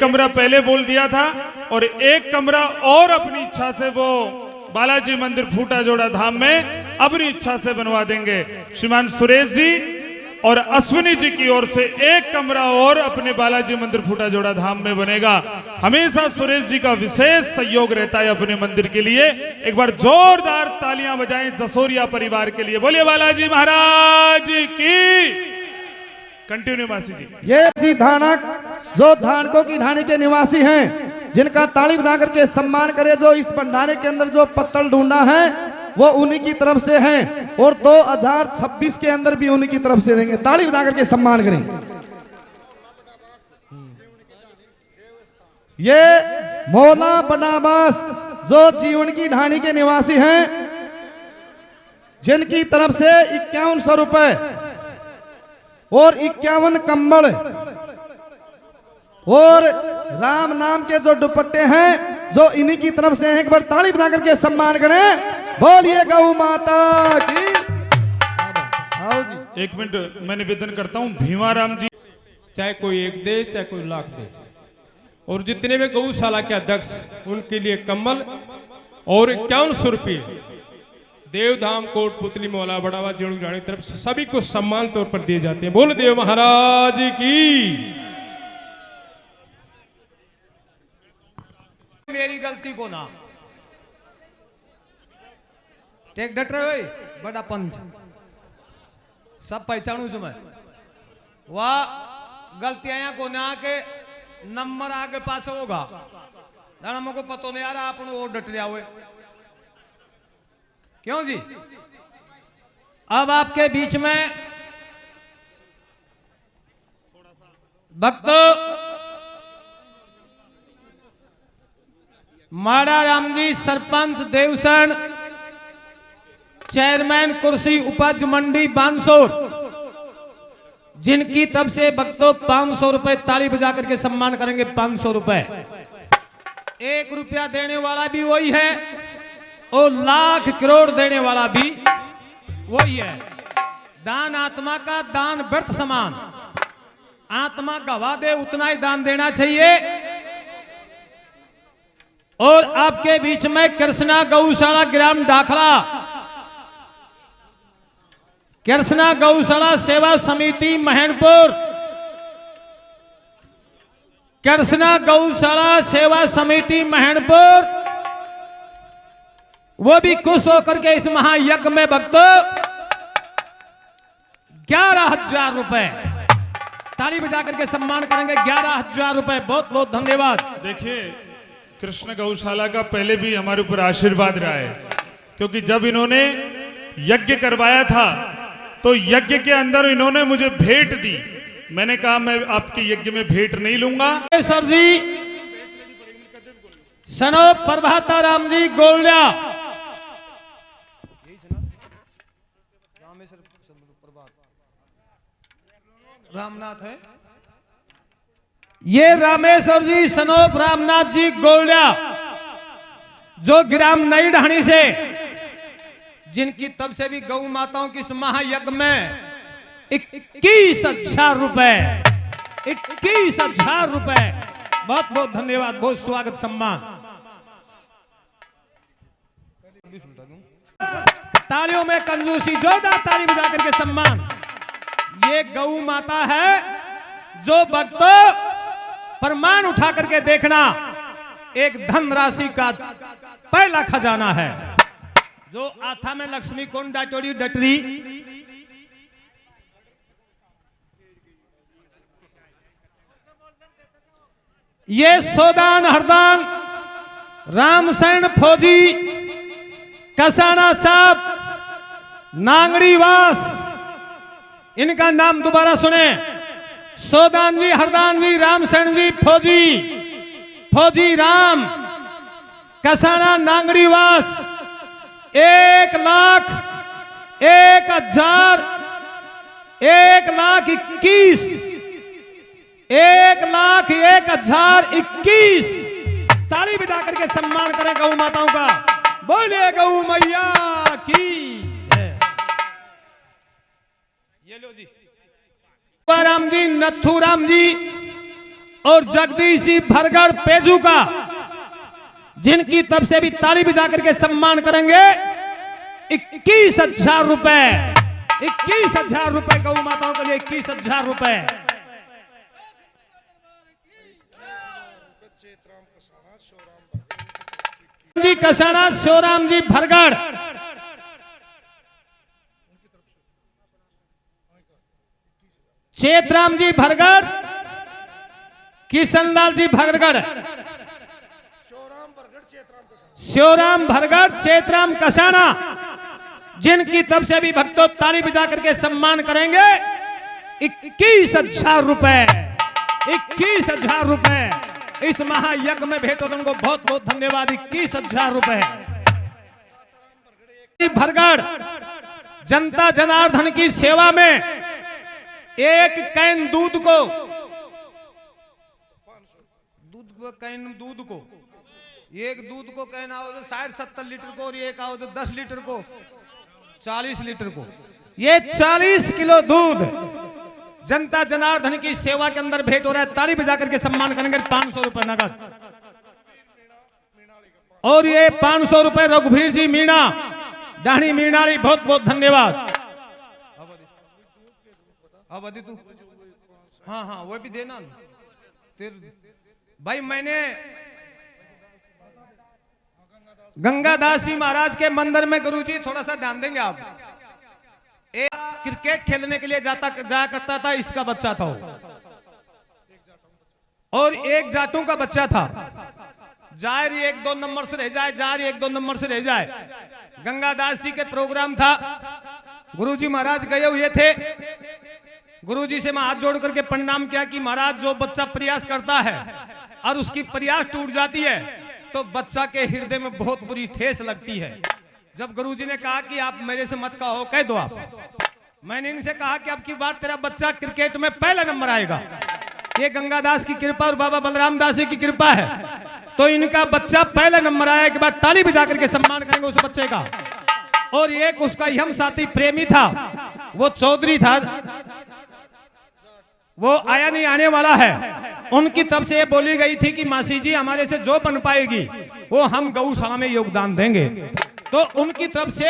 कमरा पहले बोल दिया था और एक कमरा और अपनी इच्छा से वो बालाजी मंदिर फूटा जोड़ा धाम में अपनी इच्छा से बनवा देंगे। श्रीमान सुरेश जी और अश्विनी जी की ओर से एक कमरा और अपने बालाजी मंदिर फूटा जोड़ा धाम में बनेगा। हमेशा सुरेश जी का विशेष सहयोग रहता है अपने मंदिर के लिए। एक बार जोरदार तालियां बजाएं जसोरिया परिवार के लिए। बोलिए बालाजी महाराज की। कंटिन्यू मासी जी। ये ऐसी धानक जो धानकों की ढाणी के निवासी हैं, जिनका ताली बजा करके सम्मान करे। जो इस भंडारे के अंदर जो पत्तल ढूंढा है वो उन्हीं की तरफ से हैं और 2026 के अंदर भी उन्हीं की तरफ से देंगे। ताली बजा करके सम्मान करें। ये मौला बनाबास जो जीवन की ढाणी के निवासी हैं, जिनकी तरफ से 5100 रुपए और 51 कंबल और राम नाम के जो दुपट्टे हैं जो इन्हीं की तरफ से हैं। एक बार ताली बजा करके सम्मान करें। बोलिए गौ माता की। आओ जी। एक मिनट मैं निवेदन करता हूं भीमाराम जी, चाहे कोई एक दे चाहे कोई लाख दे, और जितने भी गौशाला के अध्यक्ष उनके लिए कम्बल और 5100 रुपये देवधाम कोट पुतली मौला बढ़ावा जीवन की रानी तरफ से सभी को सम्मान तौर पर दिए जाते हैं। बोल देव महाराज की। मेरी गलती को ना टेक डट रहे बड़ा पंच सब पहचानू छू मैं। वाह गलतियां को ना के नंबर आगे पाछे होगा दाना मुझको पतो नहीं आ रहा अपन वो डट रहा हुए क्यों जी। अब आपके बीच में भक्तों माड़ा राम जी सरपंच देवसन चेयरमैन कुर्सी उपज मंडी बांसोर, जिनकी तब से भक्तों 500 रुपए ताली बजा करके सम्मान करेंगे। 500 रुपए। 1 रुपया देने वाला भी वही है और लाख करोड़ देने वाला भी वही है। दान आत्मा का, दान व्यर्थ समान। आत्मा गवा दे उतना ही दान देना चाहिए। और आपके बीच में कृष्णा गौशाला ग्राम दाखला, कृष्णा गौशाला सेवा समिति महनपुर, कृष्णा गौशाला सेवा समिति महनपुर, वो भी खुश होकर के इस महायज्ञ में भक्तों 11,000 रुपए ताली बजा करके सम्मान करेंगे। 11,000 रुपए। बहुत बहुत धन्यवाद। देखिए कृष्ण गौशाला का पहले भी हमारे ऊपर आशीर्वाद रहा है, क्योंकि जब इन्होंने यज्ञ करवाया था तो यज्ञ के अंदर इन्होंने मुझे भेंट दी। मैंने कहा मैं आपके यज्ञ में भेंट नहीं लूंगा। सर जी सनो प्रभाता राम जी गोल्या, रामनाथ है ये रामेश्वर जी सनोप रामनाथ जी गोल्या, जो ग्राम नई ढाणी से, जिनकी तब से भी गौ माताओं की इस महायज्ञ में 21,000 रुपए, 21,000 रुपए। बहुत बहुत धन्यवाद, बहुत स्वागत सम्मान। तालियों में कंजूसी, जोरदार ताली बजा करके सम्मान। ये गौ माता है जो भक्तों प्रमाण उठा करके देखना, एक धन राशि का पहला खजाना है। जो आथा में लक्ष्मी कौन डाटोरी डटरी, ये सोदान हरदान रामसैन फौजी कसाना साहब नांगड़ीवास, इनका नाम दोबारा सुने। सोदान जी, हरदान जी, रामसैन जी फौजी, फौजी राम कसाना नांगड़ीवास, 1,01,000 1,21,000 1,01,021 ताली बजा करके सम्मान करें गौ माताओं का। बोलिए गौ मैया की जय। ये लो जी राम जी, नथू राम जी और जगदीश जी भरगढ़ पेजू का, जिनकी तरफ से भी ताली बजा करके सम्मान करेंगे 21,000 रुपए। 21,000 रुपए गौ माताओं के लिए 21,000 रुपए। जी कसाना शिवराम जी भरगढ़, चेतराम जी भरगढ़, किशनलाल जी भरगढ़, शिवराम भरगढ़, चेतराम कसाना, जिनकी तरफ से भी भक्तों ताली बजा करके सम्मान करेंगे 21,000 रुपए। 21,000 रुपए इस महायज्ञ में भेंटो तो उनको बहुत बहुत धन्यवाद। 21,000 रुपए। भरगढ़ जनता जनार्दन की सेवा में एक कैन दूध को एक दूध को कैन आओ 60-70 लीटर को, और एक आओ 10 लीटर को, 40 लीटर को, ये 40 किलो दूध जनता जनार्दन की सेवा के अंदर भेंट हो रहा है। ताली बजा करके सम्मान करेंगे 500 रुपए नगद। और ये 500 रुपए रघुवीर जी मीणा डाणी मीणाली, बहुत बहुत धन्यवाद। अब अदी तू हाँ हाँ वो भी देना भाई। मैंने गंगादास जी महाराज के मंदिर में, गुरुजी थोड़ा सा ध्यान देंगे आप, एक क्रिकेट खेलने के लिए जाया करता था, इसका बच्चा था वो, और एक जाटों का बच्चा था। जाहिर 1-2 नंबर से रह जाए, जाहिर 1-2 नंबर से रह जाए। गंगादास जी के प्रोग्राम था, गुरुजी महाराज गए हुए थे। गुरुजी से मैं हाथ जोड़ करके प्रणाम किया कि महाराज जो बच्चा प्रयास करता है और उसकी प्रयास टूट जाती है तो बच्चा के हृदय में बहुत बुरी ठेस लगती है। जब गुरुजी ने कहा कि आप मेरे से मत कहो, कह दो आप। मैंने इनसे कहा कि अब की बार तेरा बच्चा क्रिकेट में पहला नंबर आएगा। ये गंगादास की कृपा और बाबा बलराम दास जी की कृपा है, तो इनका बच्चा पहला नंबर आया के बाद ताली बजा करके सम्मान करेंगे उस बच्चे का। और एक उसका हम साथी प्रेमी था, वो चौधरी था, वो आया नहीं, आने वाला है। उनकी तरफ से ये बोली गई थी कि मासी जी हमारे से जो बन पाएगी वो हम गौशाला में योगदान देंगे। तो उनकी तरफ से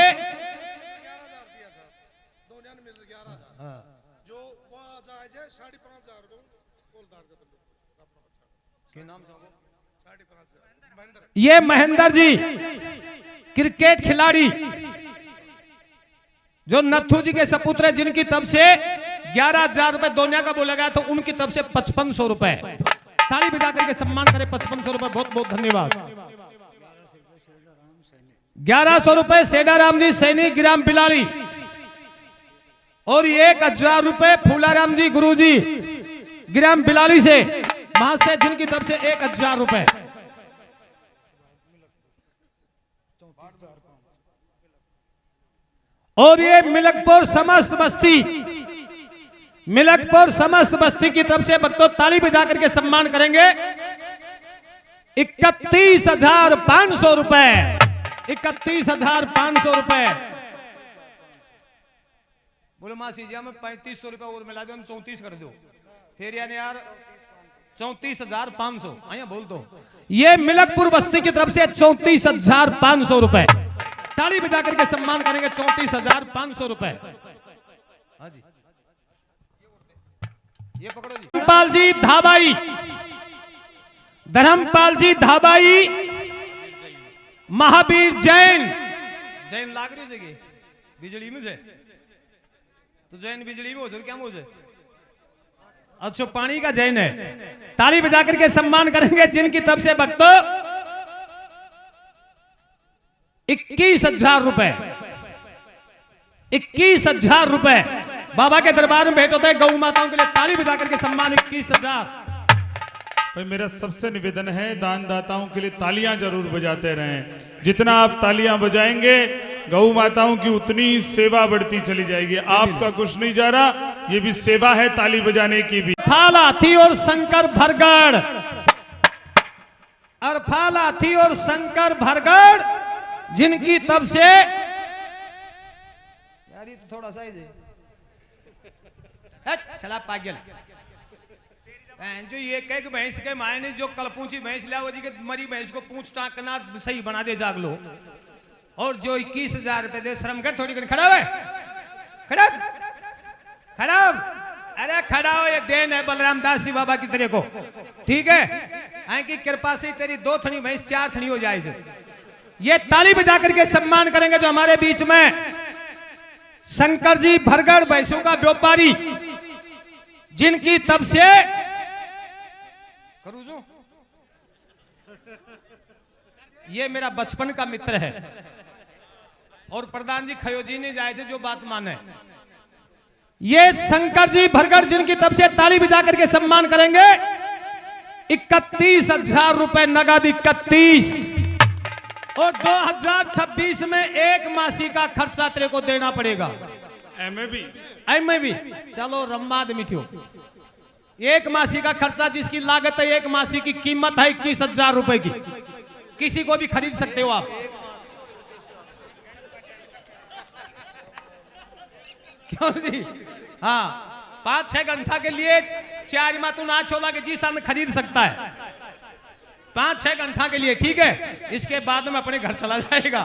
ये महेंद्र जी क्रिकेट खिलाड़ी जो नथु जी के सपुत्र है, जिनकी तरफ से 11,000 रुपए दोनिया का बोला गया, तो उनकी तरफ से 5500 रुपए। ताली बजा करके सम्मान करे 5500 रुपए, बहुत बहुत धन्यवाद। 1100 रुपए सेडाराम जी सैनी ग्राम बिलाली, और 1,000 रुपए फूलाराम जी गुरु जी ग्राम बिलाली से महाशय, जिनकी तरफ से 1,000 रुपए। और ये मिलकपुर समस्त बस्ती, मिलकपुर समस्त बस्ती की तरफ से बच्चों ताली बजा करके सम्मान करेंगे 31,500 रुपए। 31,500 रुपए। बोलो मासी जी हमें 3500 रुपए और मिला दो, 34 कर दो फिर, यानी यार 34,500 आया बोल दो। ये मिलकपुर बस्ती की तरफ से 34,500 रुपए। ताली बजा करके सम्मान करेंगे 34,500 रुपए। हाँ जी ये पकड़ो जी। धर्मपाल जी धाबाई, धर्मपाल जी धाबाई, महावीर जैन, जैन लाग रही जगह बिजली में, तो जैन बिजली में हो जाए क्या हो जाए, अच्छा पानी का जैन है। ताली बजा करके सम्मान करेंगे जिनकी तरफ से भक्तों 21,000 रुपए। 21,000 रुपए बाबा के दरबार में भेंट होता है। गौ माताओं के लिए ताली बजा करके सम्मान 21,000। भाई मेरा सबसे निवेदन है दान दाताओं के लिए तालियां जरूर बजाते रहें। जितना आप तालियां बजाएंगे गौ माताओं की उतनी सेवा बढ़ती चली जाएगी। आपका कुछ नहीं जा रहा, ये भी सेवा है ताली बजाने की भी। फालाथी और शंकर भरगढ़, अरफालाथी और शंकर भरगढ़, जिनकी तब से यार ये तो थोड़ा सा ही चला पागल जो ये कह कि भैंस के मायने जो कलपूची भैंस लिया वो जी के मरी भैंस को पूछ टाकना सही बना दे जाग लो, और जो 21,000 रुपए दे शर्म कर थोड़ी खड़ा है, खड़ा खड़ा, अरे खड़ा हो, ये देन है बलराम दास जी बाबा की तेरे को, ठीक है, की कृपा से तेरी 2 थनी भैंस 4 थनी हो जाए। ये ताली बजा करके सम्मान करेंगे जो हमारे बीच में शंकर जी भरगढ़ भैंसों का व्यापारी, जिनकी तब से करूँ जो ये मेरा बचपन का मित्र है, और प्रधान जी खयोजी ने जाए थे जो बात माने। ये शंकर जी भरगढ़ जिनकी तब से ताली बजा करके सम्मान करेंगे 31,000 रुपए नगद, 31, और 2026 में 1 मासी का खर्चा तेरे को देना पड़ेगा। एम भी चलो रम्मा मिठियो, 1 मासी का खर्चा जिसकी लागत है 1 मासी की कीमत है 21,000 रुपए की, किसी को भी खरीद सकते हो आप। क्यों जी? हाँ, 5-6 घंटा के लिए 4 मातू ना छोला के जी सन खरीद सकता है, 5-6 घंटा के लिए, ठीक है, इसके बाद में अपने घर चला जाएगा।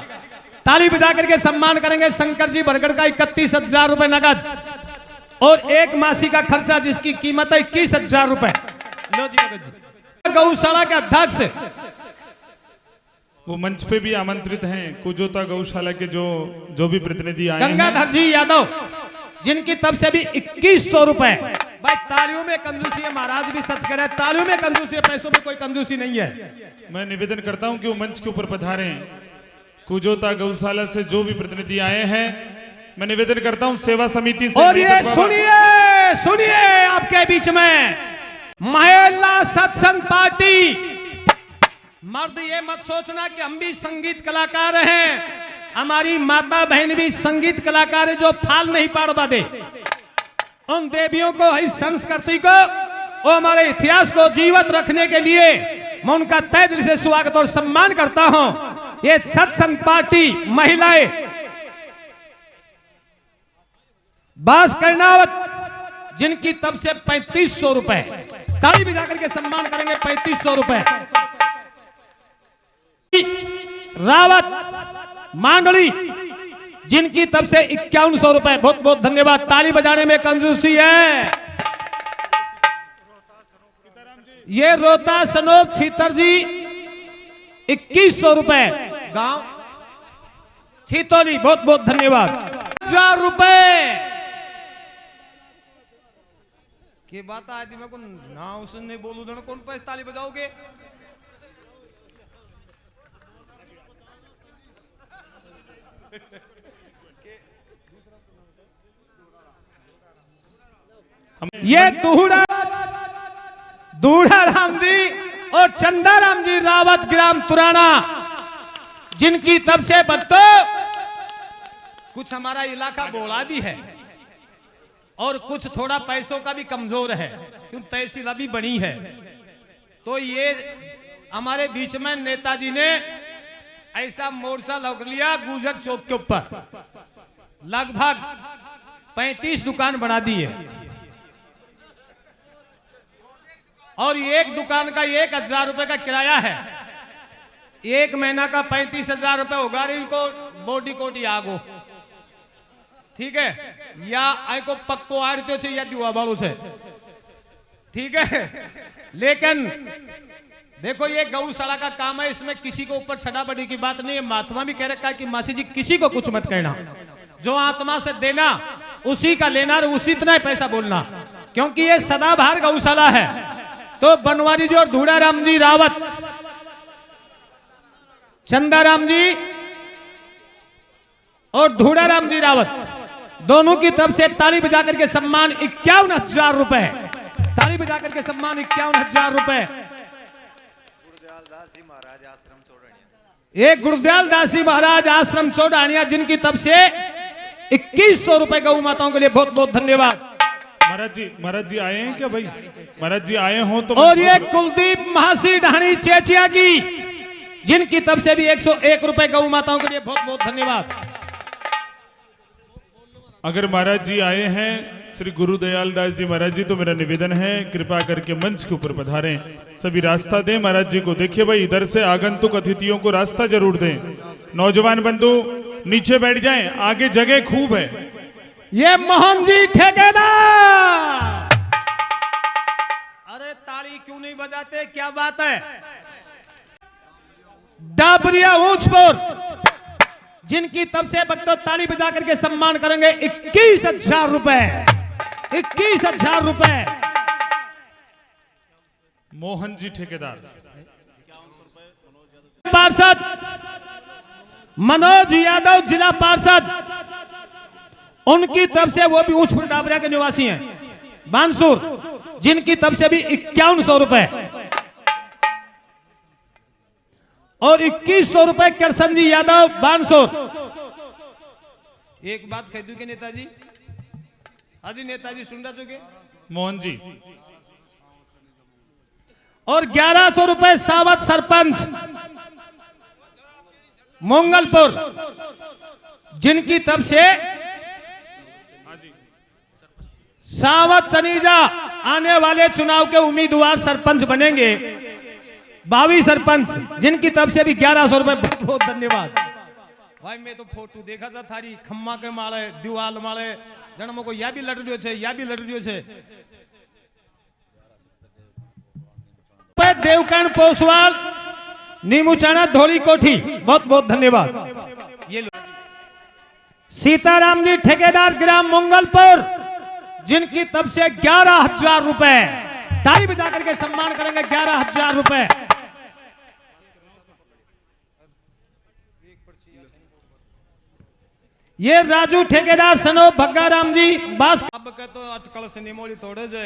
ताली बजा करके सम्मान करेंगे शंकर जी भरगढ़ का 31,000 रुपए नगद, और 1 मासी का खर्चा जिसकी कीमत है 21,000 रुपए। लो जी नगद जी। गौशाला के अध्यक्ष वो मंच पे भी आमंत्रित हैं, कुजोता गौशाला के जो भी प्रतिनिधि आए हैं, गंगाधर जी यादव, जिनकी तब से भी 2100 रुपए। भाई तालियों में कंजूसी है, महाराज भी सच कह रहे हैं, तालियों में कंजूसी है, पैसों में कोई कंजूसी नहीं है। मैं निवेदन करता हूं कि वो मंच के ऊपर पधारें। कुजोता गौशाला से जो भी प्रतिनिधि आए हैं, मैं निवेदन करता हूं सेवा समिति से। और ये सुनिए आपके बीच में महिला सत्संग पार्टी, मर्द ये मत सोचना कि हम भी संगीत कलाकार हैं, हमारी माता बहन भी संगीत कलाकार है जो फाल नहीं पाड़वा दे। उन देवियों को, इस संस्कृति को और हमारे इतिहास को जीवित रखने के लिए मैं उनका तहे दिल से स्वागत और सम्मान करता हूं। ये सत्संग पार्टी महिलाएं बास कर्णावत, जिनकी तब से 3500 रुपए, ताली बजा करके सम्मान करेंगे 3500 रुपए। रावत मांडली, जिनकी तब से 5100 रुपए, बहुत बहुत धन्यवाद। ताली बजाने में कंजूसी है। ये रोता सनोप छीतर जी 2100 रुपए, गांव छीतोली, बहुत बहुत धन्यवाद। 1000 रुपए की बात आज मैं को ना उसने बोलू देना, कौन पैसे ताली बजाओगे? ये दूढ़ा राम जी और चंदा राम जी रावत ग्राम तुराना, जिनकी तब से बत्तो कुछ हमारा इलाका बोला भी है और कुछ थोड़ा पैसों का भी कमजोर है, क्यों तहसील अभी बनी है। तो ये हमारे बीच में नेताजी ने ऐसा मोर्चा लग लिया गुजर चौक के ऊपर, लगभग 35 दुकान बना दी है, और एक दुकान का 1,000 रुपए का किराया है। 1 महीना का 35,000 रुपए होगा इनको बॉडी कोटी आगो, ठीक है, या आई को पक्को आड़ते से या दुआ बालू से, ठीक है। लेकिन देखो ये गौशाला का काम है, इसमें किसी को ऊपर छड़ा बड़ी की बात नहीं है। महात्मा भी कह रखा है कि मासी जी किसी को कुछ मत कहना, जो आत्मा से देना उसी का लेना और उसी इतना पैसा बोलना, क्योंकि ये सदाबहार गौशाला है। तो बनवारी जी और धूड़ा राम जी रावत, चंदा राम जी और धूड़ा राम जी रावत, दोनों की तरफ से ताली बजा करके सम्मान 51,000 रुपए, ताली बजा करके सम्मान 51,000 रुपए। एक गुरुदयाल दास जी महाराज आश्रम चौड़ानिया, जिनकी तरफ से 2100 रुपए गौ माताओं के लिए बहुत बहुत धन्यवाद। महाराज जी आए हैं क्या भाई? महाराज जी आए हो तो। और ये कुलदीप महासी ढाणी चेचिया की, जिनकी तरफ से भी 101 रुपए गौ माताओं के लिए बहुत बहुत धन्यवाद। अगर महाराज जी आए हैं श्री गुरुदयाल दास जी महाराज जी, तो मेरा निवेदन है कृपा करके मंच के ऊपर पधारें, सभी रास्ता दें महाराज जी को। देखिए भाई, इधर से आगंतुक अतिथियों को रास्ता जरूर दें। नौजवान बंधु नीचे बैठ जाएं, आगे जगह खूब है। ये मोहन जी ठेकेदार, अरे ताली क्यों नहीं बजाते, क्या बात है। डाबरिया ऊंचपुर, जिनकी तब से भक्तों ताली बजा करके सम्मान करेंगे 21,000 रुपए, 21,000 रुपए। मोहन जी ठेकेदार। पार्षद मनोज यादव, जिला पार्षद, उनकी तरफ से, वो भी ऊंचपुर डाबरिया के निवासी हैं, बानसूर, जिनकी तरफ से भी 5100 रुपए और 2100 रुपए करसन जी यादव बानसूर। एक बात कह दूं के नेताजी, हाजी नेताजी सुन रहा चुके मोहन जी। और 1100 रुपए सावत सरपंच मंगलपुर, जिनकी तरफ से सावत सनीजा आने वाले चुनाव के उम्मीदवार सरपंच बनेंगे, भावी सरपंच, जिनकी तरफ से भी 1100 रुपए। बहुत बहुत धन्यवाद भाई। मैं तो फोटो देखा था थारी, खम्मा के माळे, दीवाल माळे, जन्म को या भी लड़ रही है, या भी लड़ रही है। देवकान पोसवाल, नीमूचाना, धोली कोठी, बहुत बहुत धन्यवाद। ये सीताराम जी ठेकेदार, ग्राम मंगलपुर, जिनकी तरफ से 11,000 रुपए, ताली बजा करके सम्मान करेंगे 11,000 रुपए। ये राजू ठेकेदार सनो भग्गाराम जी बास। अब के तो अटकल से निमोली थोड़े जे,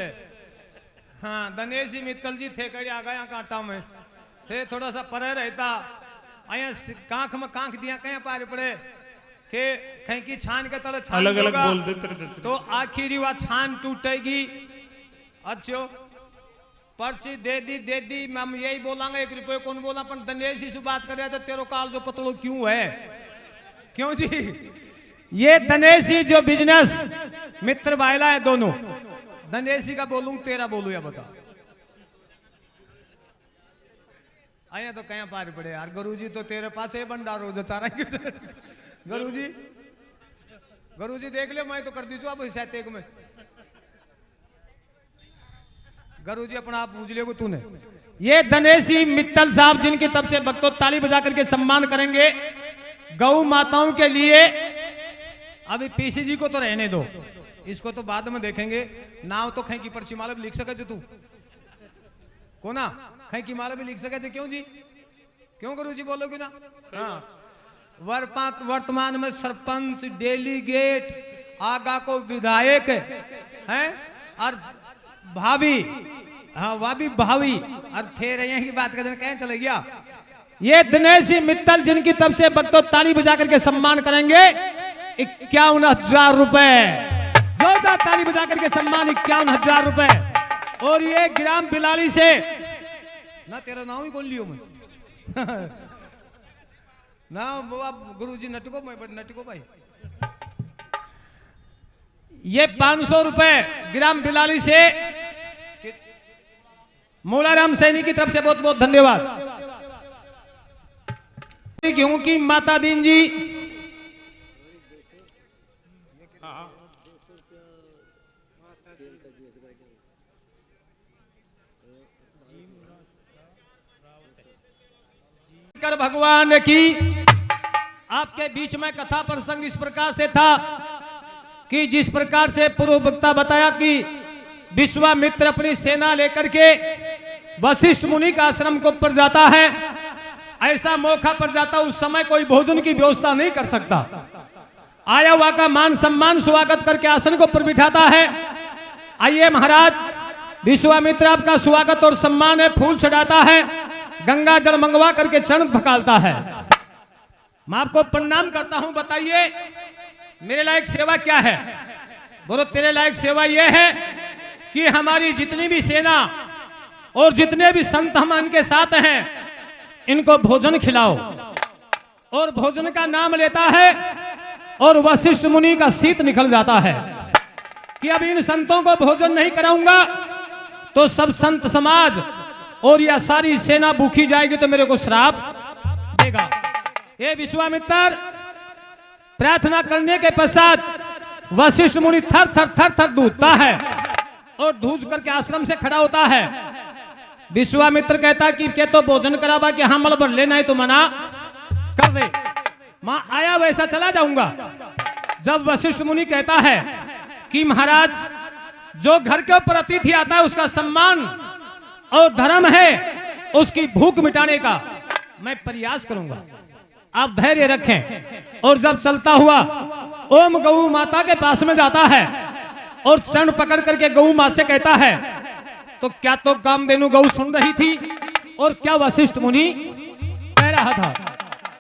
हाँ दिनेश जी मित्तल जी थे कड़ी आ गया कांटा में थे, थोड़ा सा परे रहता, आया कांख में कांख दिया कहीं पार पड़े थे, कहीं की छान के तले छान अलग अलग बोल देते तो आखिरी वह छान टूटेगी। अच्छो पर्ची दे दी, हम यही बोलांगे 1 रुपये कौन बोला, पर दिनेश जी से बात कर रहे थे, तेरो काल जो पतलो क्यों है, क्यों जी। ये दिनेश जी जो बिजनेस मित्र भाईला है दोनों, दिनेश जी का बोलूं तेरा बोलूं या बता, आया तो कहीं पार पड़े यार। गुरुजी तो तेरे पास है भंडारो जो चारा गुरुजी देख ले, मैं तो कर दीजू अब एक में। गुरुजी अपना आप पूछ ले तूने। ये दिनेश जी मित्तल साहब, जिनकी तरफ से भक्तों ताली बजा करके सम्मान करेंगे गौ माताओं के लिए। अभी पीसी जी को तो रहने दो, इसको तो बाद में देखेंगे। नाव तो खैं की पर्ची माला भी लिख सके तू को ना, खैं की माला भी लिख सके, क्यों जी, क्यों गुरुजी बोलोगे ना। हाँ, वर्तमान में सरपंच, डेलीगेट, आगा को विधायक हैं, और भाभी, हाँ वह भी भावी, और फिर यहीं की बात करते कहीं चले गया। ये दिनेश जी मित्तल, जिनकी तरफ से भक्तों ताली बजा करके सम्मान करेंगे 51,000 रुपए, जोरदार ताली बजा करके सम्मान 51,000 रुपए। और ये ग्राम बिलाली से ना, तेरा नाम ही कौन लियो मैं ना बाबा, गुरुजी नटको, मैं नटको भाई। ये 500 रुपए ग्राम बिलाली से मोलाराम सैनी की तरफ से बहुत बहुत धन्यवाद। गेहूं की माता दीन जी, कर भगवान की। आपके बीच में कथा प्रसंग इस प्रकार से था कि जिस प्रकार से पूर्व वक्ता बताया कि विश्वामित्र अपनी सेना लेकर के वशिष्ठ मुनि का आश्रम को पर जाता है, ऐसा मौका पर जाता, उस समय कोई भोजन की व्यवस्था नहीं कर सकता। आया हुआ का मान सम्मान स्वागत करके आसन को पर बिठाता है। आइए महाराज, विश्वामित्र आपका स्वागत और सम्मान है, फूल चढ़ाता है, गंगा जल मंगवा करके चरण पखालता है। मैं आपको प्रणाम करता हूं, बताइए मेरे लायक सेवा क्या है। बोलो तेरे लायक सेवा यह है कि हमारी जितनी भी सेना और जितने भी संत हम इनके साथ हैं, इनको भोजन खिलाओ। और भोजन का नाम लेता है और वशिष्ठ मुनि का शीत निकल जाता है कि अब इन संतों को भोजन नहीं कराऊंगा तो सब संत समाज और यह सारी सेना भूखी जाएगी तो मेरे को श्राप देगा। ये विश्वामित्र प्रार्थना करने के पश्चात वशिष्ठ मुनि थर थर थर थर धूता है और धूज करके आश्रम से खड़ा होता है। विश्वामित्र कहता कि के तो भोजन करावा कि हाँ मल लेना है तो मना कर दे, मां आया वैसा चला जाऊंगा। जब वशिष्ठ मुनि कहता है कि महाराज जो घर के ऊपर अतिथि आता है उसका सम्मान और धर्म है उसकी भूख मिटाने का मैं प्रयास करूंगा, आप धैर्य रखें। और जब चलता हुआ ओम गौ माता के पास में जाता है और चरण पकड़ करके गौ मां से कहता है तो क्या तो कामधेनु गौ सुन रही थी और क्या वशिष्ठ मुनि कह रहा था।